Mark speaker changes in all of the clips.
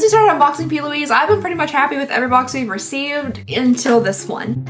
Speaker 1: we started unboxing P.Louise, I've been pretty much happy with every box we've received until this one.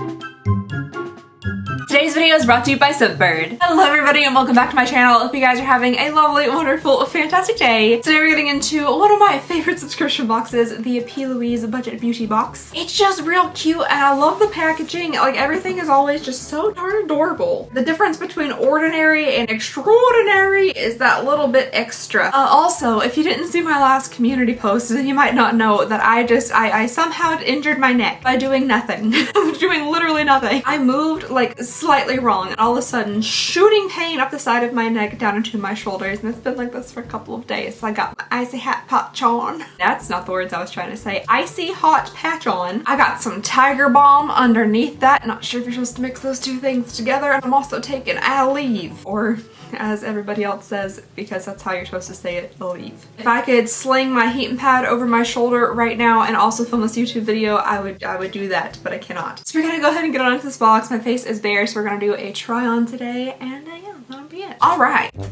Speaker 1: Today's video is brought to you by Scentbird. Hello everybody and welcome back to my channel. I hope you guys are having a lovely, wonderful, fantastic day. Today we're getting into one of my favorite subscription boxes, the P.Louise Budget Beauty Box. It's just real cute and I love the packaging. Like, everything is always just so darn adorable. The difference between ordinary and extraordinary is that little bit extra. Also, if you didn't see my last community post, then you might not know that I somehow injured my neck by doing nothing. Doing literally nothing. I moved like slightly wrong and all of a sudden shooting pain up the side of my neck down into my shoulders, and it's been like this for a couple of days. So I got my icy hot patch on. That's not the words I was trying to say. Icy hot patch on. I got some Tiger Balm underneath that. Not sure if you're supposed to mix those two things together. And I'm also taking Aleve, or as everybody else says, because that's how you're supposed to say it, Aleve. If I could sling my heating pad over my shoulder right now and also film this YouTube video, I would do that, but I cannot. So we're gonna go ahead and get on into this box. My face is bare, so we're gonna do a try on today, and yeah, that'll be it. All right. Ew,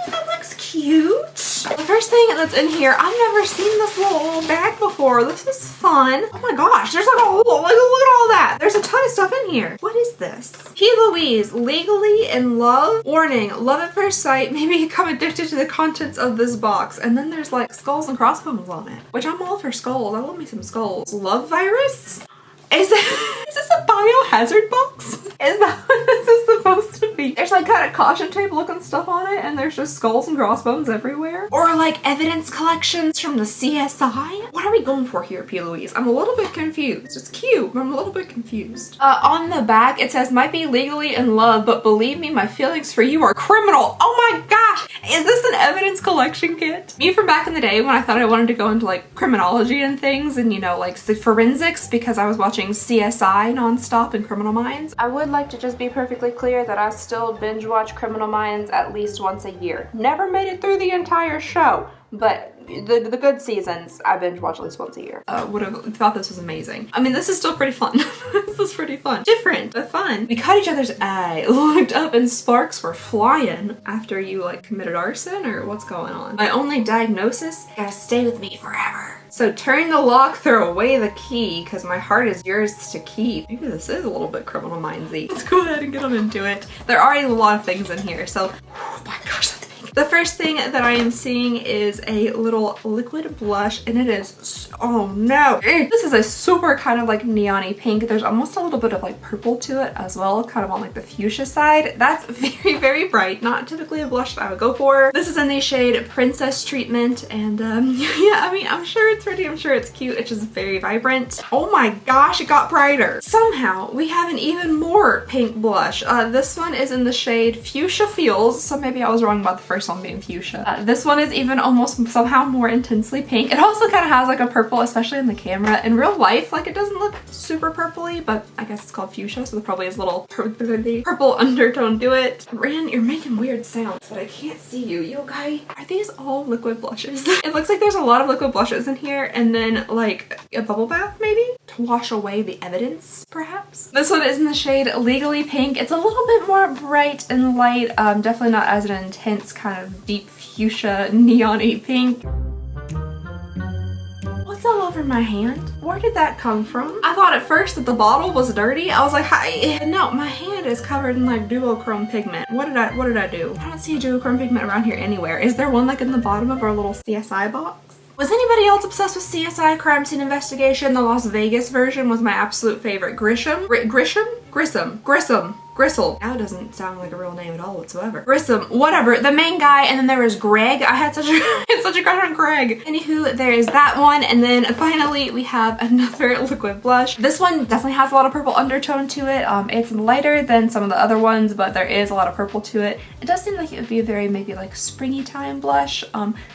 Speaker 1: that looks cute. The first thing that's in here, I've never seen this little bag before. This is fun. Oh my gosh, there's like a whole, like, look at all that. There's a ton of stuff in here. What is this? P.Louise, legally in love. Warning, love at first sight, maybe become addicted to the contents of this box. And then there's like skulls and crossbones on it, which I'm all for skulls. I love me some skulls. Love virus? Is this a biohazard box? Is that what this is supposed to be? There's like kind of caution tape looking stuff on it, and there's just skulls and crossbones everywhere. Or like evidence collections from the CSI? What are we going for here, P.Louise? I'm a little bit confused. It's cute, but I'm a little bit confused. On the back, it says, might be legally in love, but believe me, my feelings for you are criminal. Oh my gosh! Is this an evidence collection kit? Me from back in the day when I thought I wanted to go into like criminology and things and, you know, like forensics, because I was watching CSI nonstop and Criminal Minds. I would like to just be perfectly clear that I still binge watch Criminal Minds at least once a year. Never made it through the entire show, but the good seasons I binge watch at least once a year. Would have thought this was amazing. I mean, this is still pretty fun. This is pretty fun. Different, but fun. We cut each other's eye, looked up, and sparks were flying after you like committed arson, or what's going on? My only diagnosis, you gotta stay with me forever. So turn the lock, throw away the key, because my heart is yours to keep. Maybe this is a little bit Criminal Mindsy. Let's go ahead and get on into it. There are a lot of things in here, so oh my gosh, that's big. The first thing that I am seeing is a little liquid blush, and it is, oh no. This is a super kind of like neon-y pink. There's almost a little bit of like purple to it as well, kind of on like the fuchsia side. That's very, very bright. Not typically a blush that I would go for. This is in the shade Princess Treatment, and yeah, I mean, I'm sure it's pretty, I'm sure it's cute. It's just very vibrant. Oh my gosh, it got brighter. Somehow we have an even more pink blush. This one is in the shade Fuchsia Feels, so maybe I was wrong about the first one being fuchsia. This one is even almost somehow more intensely pink. It also kind of has like a purple, especially in the camera. In real life, like, it doesn't look super purpley, but I guess it's called fuchsia, so there probably is a little purple undertone to it. Ran, you're making weird sounds, but I can't see you. You okay? Are these all liquid blushes? It looks like there's a lot of liquid blushes in here, and then like a bubble bath maybe to wash away the evidence, perhaps. This one is in the shade Legally Pink. It's a little bit more bright and light, definitely not as an intense kind of deep fuchsia neon-y pink. What's all over my hand? Where did that come from? I thought at first that the bottle was dirty. I was like, hi. No, my hand is covered in like duochrome pigment. What did I do? I don't see a duochrome pigment around here anywhere. Is there one like in the bottom of our little CSI box? Was anybody else obsessed with CSI Crime Scene Investigation? The Las Vegas version was my absolute favorite. Grissom? Gristle. Now it doesn't sound like a real name at all whatsoever. Grissom, whatever. The main guy, and then there was Greg. I had such a crush on Greg. Anywho, there is that one, and then finally we have another liquid blush. This one definitely has a lot of purple undertone to it. It's lighter than some of the other ones, but there is a lot of purple to it. It does seem like it would be a very maybe like springy time blush.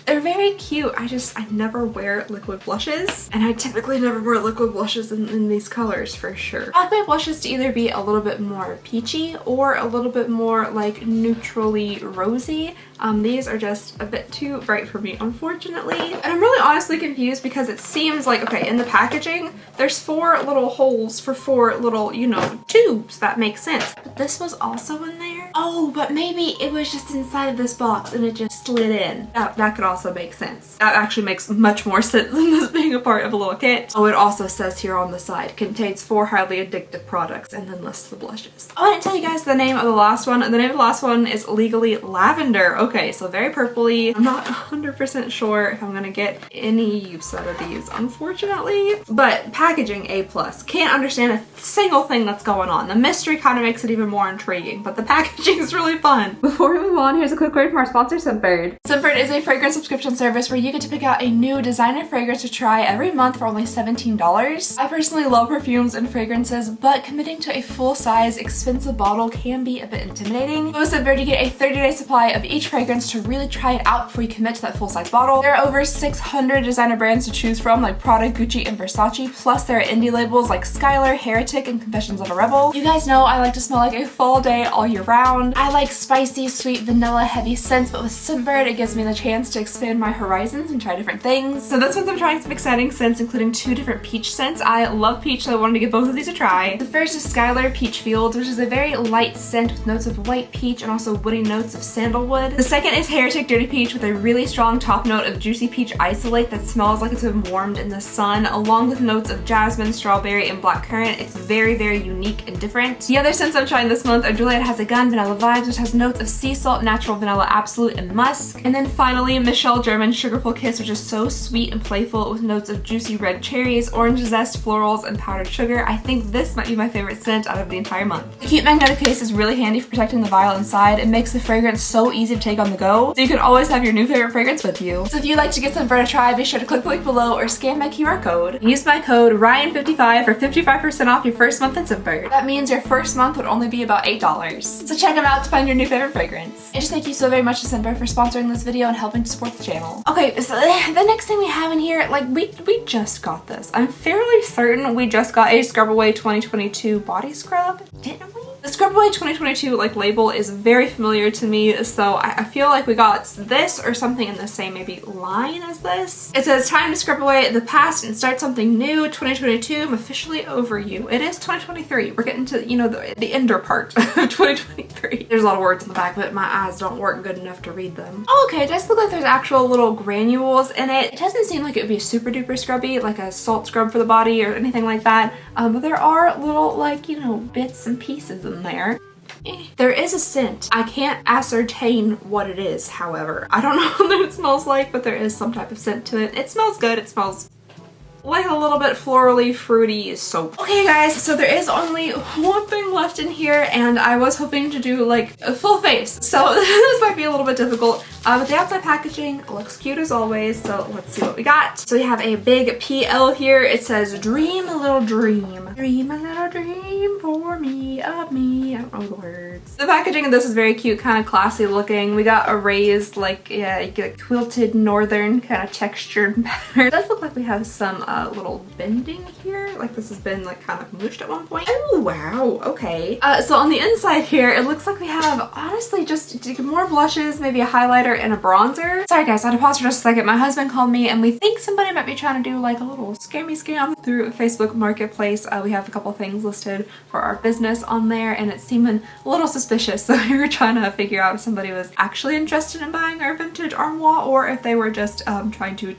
Speaker 1: They're very cute. I never wear liquid blushes, and I typically never wear liquid blushes in these colors for sure. I like my blushes to either be a little bit more peachy or a little bit more like neutrally rosy. These are just a bit too bright for me, unfortunately. And I'm really honestly confused because it seems like, okay, in the packaging, there's 4 little holes for 4 little, you know, tubes. That makes sense. But this was also in there. Oh, but maybe it was just inside of this box and it just slid in. That could also make sense. That actually makes much more sense than this being a part of a little kit. Oh, it also says here on the side, contains 4 highly addictive products, and then lists the blushes. Oh, I didn't tell you guys the name of the last one. The name of the last one is Legally Lavender. Okay, so very purpley. I'm not 100% sure if I'm gonna get any use out of these, unfortunately. But packaging A+. Can't understand a single thing that's going on. The mystery kind of makes it even more intriguing, but the packaging is really fun. Before we move on, here's a quick word from our sponsor, Scentbird. Scentbird is a fragrance subscription service where you get to pick out a new designer fragrance to try every month for only $17. I personally love perfumes and fragrances, but committing to a full-size, expensive bottle can be a bit intimidating. With Scentbird, you get a 30-day supply of each fragrance to really try it out before you commit to that full-size bottle. There are over 600 designer brands to choose from, like Prada, Gucci, and Versace, plus there are indie labels like Skylar, Heretic, and Confessions of a Rebel. You guys know I like to smell like a fall day all year round. I like spicy, sweet, vanilla, heavy scents, but with Scentbird, it gives me the chance to expand my horizons and try different things. So this month I'm trying some exciting scents, including 2 different peach scents. I love peach, so I wanted to give both of these a try. The first is Skylar Peach Fields, which is a very light scent with notes of white peach and also woody notes of sandalwood. The second is Heretic Dirty Peach with a really strong top note of juicy peach isolate that smells like it's been warmed in the sun, along with notes of jasmine, strawberry, and blackcurrant. It's very, very unique and different. The other scents I'm trying this month are Juliet Has a Gun Vanilla Vibes, which has notes of sea salt, natural vanilla absolute, and musk. And then finally, Michelle German Sugarful Kiss, which is so sweet and playful with notes of juicy red cherries, orange zest, florals, and powdered sugar. I think this might be my favorite scent out of the entire month. The cute magnetic case is really handy for protecting the vial inside. It makes the fragrance so easy to take on the go, so you can always have your new favorite fragrance with you. So if you'd like to get some for a try, be sure to click the link below or scan my QR code. Use my code RYAN55 for 55% off your first month at Scentbird. That means your first month would only be about $8. So check them out to find your new favorite fragrance. And just thank you so very much to Scentbird for sponsoring this video and helping to support the channel. Okay, so the next thing we have in here, like we just got this. I'm fairly certain we just got a Scrub Away 2022 body scrub, didn't we? The Scrub Away 2022 like label is very familiar to me, so I feel like we got this or something in the same maybe line as this. It says, time to scrub away the past and start something new. 2022, I'm officially over you. It is 2023. We're getting to, you know, the ender part of 2023. There's a lot of words in the back, but my eyes don't work good enough to read them. Oh, okay, it does look like there's actual little granules in it. It doesn't seem like it would be super duper scrubby, like a salt scrub for the body or anything like that. But there are little, like, you know, bits and pieces in there. There is a scent. I can't ascertain what it is, however. I don't know what it smells like, but there is some type of scent to it. It smells good. It smells like a little bit florally fruity soap. Okay guys, so there is only one thing left in here, and I was hoping to do like a full face, so this might be a little bit difficult. But the outside packaging looks cute as always, so let's see what we got. So we have a big PL here. It says, dream a little dream. Dream a little dream for me, of me. I don't know the words. The packaging of this is very cute, kind of classy looking. We got a raised, like, yeah, you get a quilted northern kind of textured pattern. It does look like we have some little bending here. Like this has been like kind of mooshed at one point. Oh wow, okay. So on the inside here, it looks like we have honestly just more blushes, maybe a highlighter and a bronzer. Sorry guys, I had to pause for just a second. My husband called me and we think somebody might be trying to do like a little scammy scam through Facebook Marketplace. We have a couple things listed for our business on there and it's seeming a little suspicious. So we were trying to figure out if somebody was actually interested in buying our vintage armoire or if they were just trying to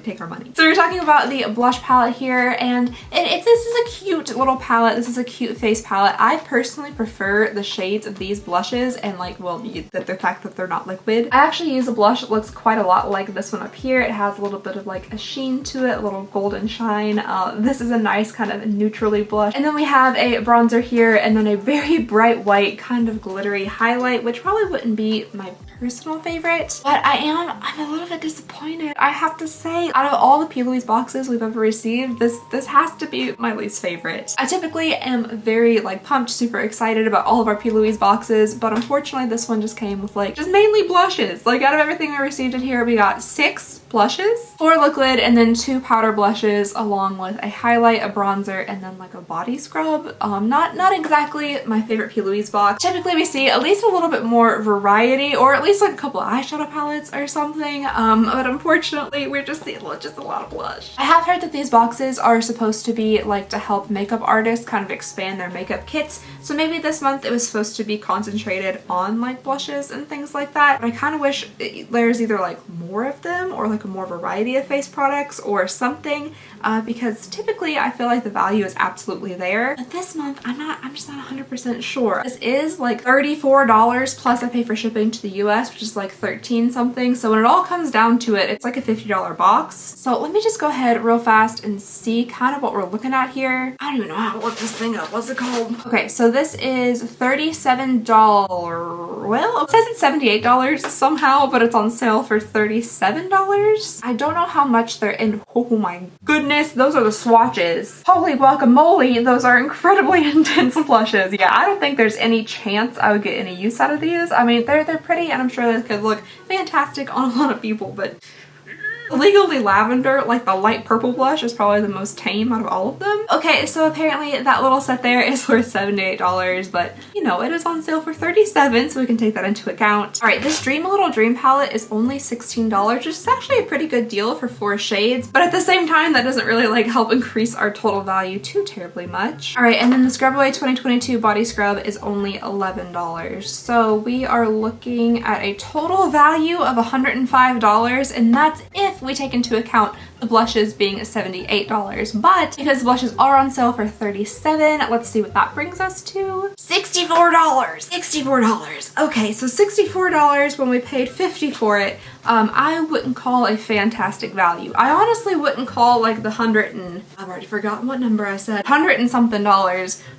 Speaker 1: take our money. So we're talking about the blush palette here, and this is a cute little palette. This is a cute face palette. I personally prefer the shades of these blushes and like, well, the fact that they're not liquid. I actually use a blush that looks quite a lot like this one up here. It has a little bit of like a sheen to it, a little golden shine. This is a nice kind of neutrally blush. And then we have a bronzer here and then a very bright white kind of glittery highlight, which probably wouldn't be my personal favorite, but I'm a little bit disappointed. I have to say, out of all the P.Louise boxes we've ever received, this has to be my least favorite. I typically am very like pumped, super excited about all of our P.Louise boxes, but unfortunately this one just came with like just mainly blushes. Like out of everything we received in here, we got 6 blushes, 4 liquid, and then 2 powder blushes, along with a highlight, a bronzer, and then like a body scrub. Not exactly my favorite P.Louise box. Typically we see at least a little bit more variety, or at least like a couple of eyeshadow palettes or something, but unfortunately we're just seeing just a lot of blush. I have heard that these boxes are supposed to be like to help makeup artists kind of expand their makeup kits, so maybe this month it was supposed to be concentrated on like blushes and things like that, but I kind of wish there's either like more of them or like a more variety of face products or something, because typically I feel like the value is absolutely there, but this month I'm just not 100% sure. This is like $34 plus I pay for shipping to the US, which is like 13 something, so when it all comes down to it, it's like a $50 box. So let me just go ahead real fast and see kind of what we're looking at here. I don't even know how to look this thing up. What's it called? Okay, so this is $37. Well, it says it's $78 somehow, but it's on sale for $37. I don't know how much they're in. Oh my goodness, those are the swatches. Holy guacamole, those are incredibly intense blushes. Yeah, I don't think there's any chance I would get any use out of these. I mean, they're pretty, and I'm sure they could look fantastic on a lot of people, but Legally Lavender, like the light purple blush, is probably the most tame out of all of them. Okay, so apparently that little set there is worth $78, but you know, it is on sale for $37, so we can take that into account. All right, this Dream a Little Dream palette is only $16, which is actually a pretty good deal for 4 shades, but at the same time, that doesn't really like help increase our total value too terribly much. All right, and then the Scrub Away 2022 body scrub is only $11. So we are looking at a total value of $105, and that's if we take into account the blushes being $78. But because blushes are on sale for $37, let's see what that brings us to. $64. $64. Okay, so $64 when we paid $50 for it. I wouldn't call a fantastic value. I honestly wouldn't call like the I've already forgotten what number I said, $100 and something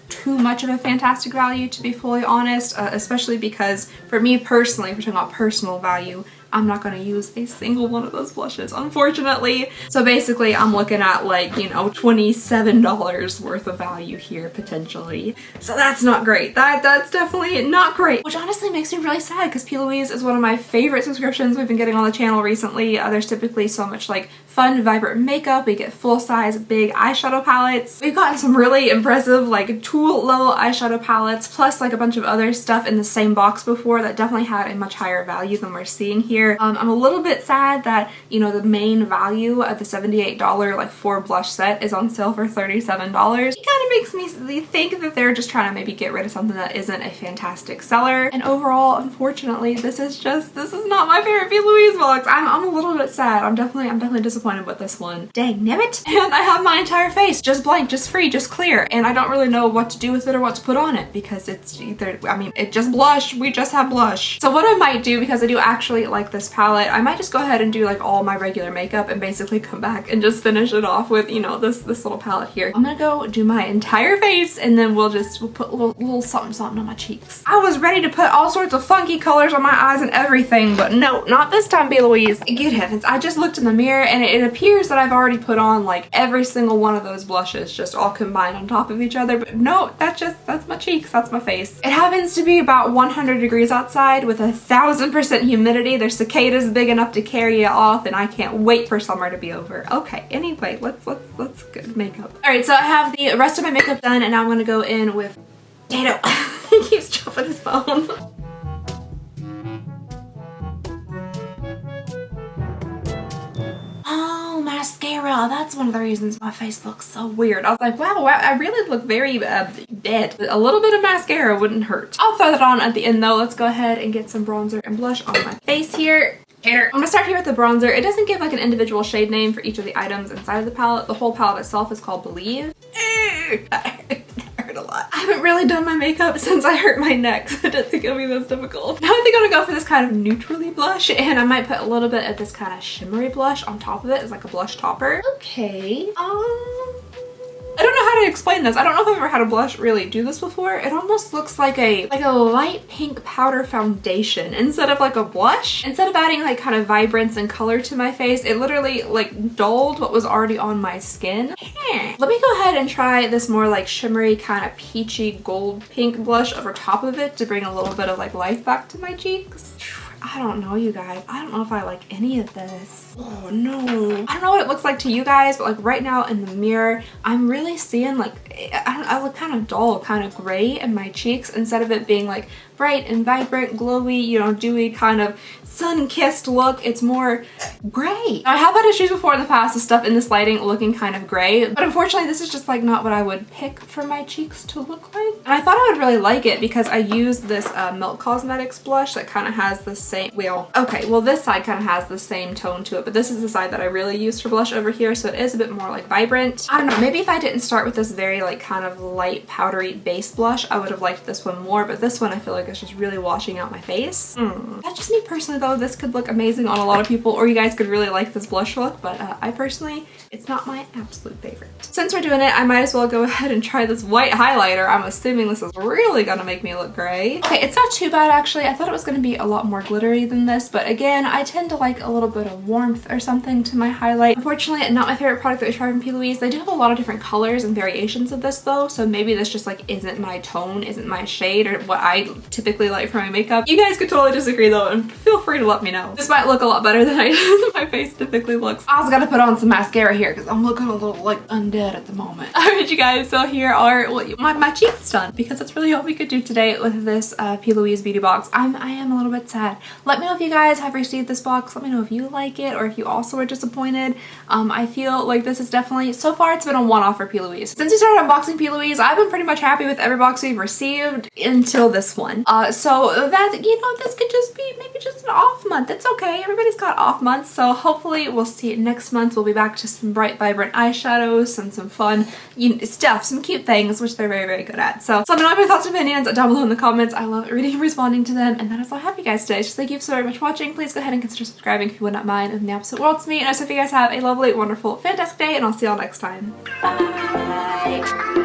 Speaker 1: too much of a fantastic value, to be fully honest, especially because for me personally, if we're talking about personal value, I'm not going to use a single one of those blushes, unfortunately. So basically I'm looking at like, you know, $27 worth of value here potentially. So that's not great. That's definitely not great, which honestly makes me really sad because P.Louise is one of my favorite subscriptions we've been getting on the channel recently. There's typically so much like fun, vibrant makeup. We get full-size, big eyeshadow palettes. We've gotten some really impressive like tulle level eyeshadow palettes, plus like a bunch of other stuff in the same box before that definitely had a much higher value than we're seeing here. I'm a little bit sad that, you know, the main value of the $78 like 4 blush set is on sale for $37. It kind of makes me think that they're just trying to maybe get rid of something that isn't a fantastic seller. And overall, unfortunately, this is not my favorite P.Louise box. I'm a little bit sad. I'm definitely disappointed with this one. Dang nabbit. And I have my entire face just blank, just free, just clear, and I don't really know what to do with it or what to put on it because it's either, I mean, it just blush. We just have blush. So what I might do, because I do actually like this palette, I might just go ahead and do like all my regular makeup and basically come back and just finish it off with, you know, this little palette here. I'm gonna go do my entire face and then we'll put a little something on my cheeks. I was ready to put all sorts of funky colors on my eyes and everything, but no, not this time, P.Louise. Good heavens, I just looked in the mirror and it appears that I've already put on like every single one of those blushes just all combined on top of each other, but no, that's my cheeks, that's my face. It happens to be about 100 degrees outside with 1000% humidity. There's cicadas big enough to carry you off, and I can't wait for summer to be over. Okay, anyway, let's get makeup. All right, so I have the rest of my makeup done, and now I'm gonna go in with Dado. He keeps dropping his phone. Oh, mascara. That's one of the reasons my face looks so weird. I was like, wow, I really look very dead. A little bit of mascara wouldn't hurt. I'll throw that on at the end though. Let's go ahead and get some bronzer and blush on my face here. I'm gonna start here with the bronzer. It doesn't give like an individual shade name for each of the items inside of the palette. The whole palette itself is called Believe. That hurt a lot. I haven't really done my makeup since I hurt my neck, so I didn't think it would be this difficult. Now I think I'm gonna go for this kind of neutrally blush, and I might put a little bit of this kind of shimmery blush on top of it as like a blush topper. Okay. I don't know how to explain this. I don't know if I've ever had a blush really do this before. It almost looks like a light pink powder foundation instead of like a blush. Instead of adding like kind of vibrance and color to my face, it literally like dulled what was already on my skin. Let me go ahead and try this more like shimmery kind of peachy gold pink blush over top of it to bring a little bit of like life back to my cheeks. I don't know, you guys. I don't know if I like any of this. Oh no. I don't know what it looks like to you guys, but like right now in the mirror, I'm really seeing like, I look kind of dull, kind of gray in my cheeks instead of it being like bright and vibrant, glowy, you know, dewy kind of sun-kissed look. It's more gray. I have had issues before in the past with stuff in this lighting looking kind of gray, but unfortunately this is just like not what I would pick for my cheeks to look like. And I thought I would really like it because I used this Milk Cosmetics blush that kind of has the same, well, okay, well this side kind of has the same tone to it, but this is the side that I really used for blush over here, so it is a bit more like vibrant. I don't know, maybe if I didn't start with this very like kind of light powdery base blush, I would have liked this one more, but this one I feel like it's just really washing out my face. That's just me personally though. This could look amazing on a lot of people, or you guys could really like this blush look, but I personally, it's not my absolute favorite. Since we're doing it, I might as well go ahead and try this white highlighter. I'm assuming this is really gonna make me look gray. Okay, it's not too bad actually. I thought it was gonna be a lot more glittery than this, but again, I tend to like a little bit of warmth or something to my highlight. Unfortunately, not my favorite product that we tried from P.Louise. They do have a lot of different colors and variations of this though, so maybe this just like isn't my tone, isn't my shade, or what I typically like for my makeup. You guys could totally disagree though, and feel free to let me know. This might look a lot better than my face typically looks. I also gotta put on some mascara here because I'm looking a little like undead at the moment. Alright you guys, so here are my cheeks done, because that's really all we could do today with this P.Louise beauty box. I am a little bit sad. Let me know if you guys have received this box. Let me know if you like it or if you also were disappointed. I feel like this is definitely, so far it's been a one-off for P.Louise. Since we started unboxing P.Louise, I've been pretty much happy with every box we've received until this one. So that, you know, this could just be maybe just an off month. It's okay. Everybody's got off months, so hopefully we'll see next month. We'll be back to some bright, vibrant eyeshadows and some fun stuff, some cute things, which they're very, very good at. So let me know your thoughts and opinions down below in the comments. I love reading and responding to them, and that is all I have for you guys today. Just thank you so very much for watching. Please go ahead and consider subscribing if you would not mind. It would mean the absolute world to me, and I hope you guys have a lovely, wonderful, fantastic day, and I'll see y'all next time. Bye!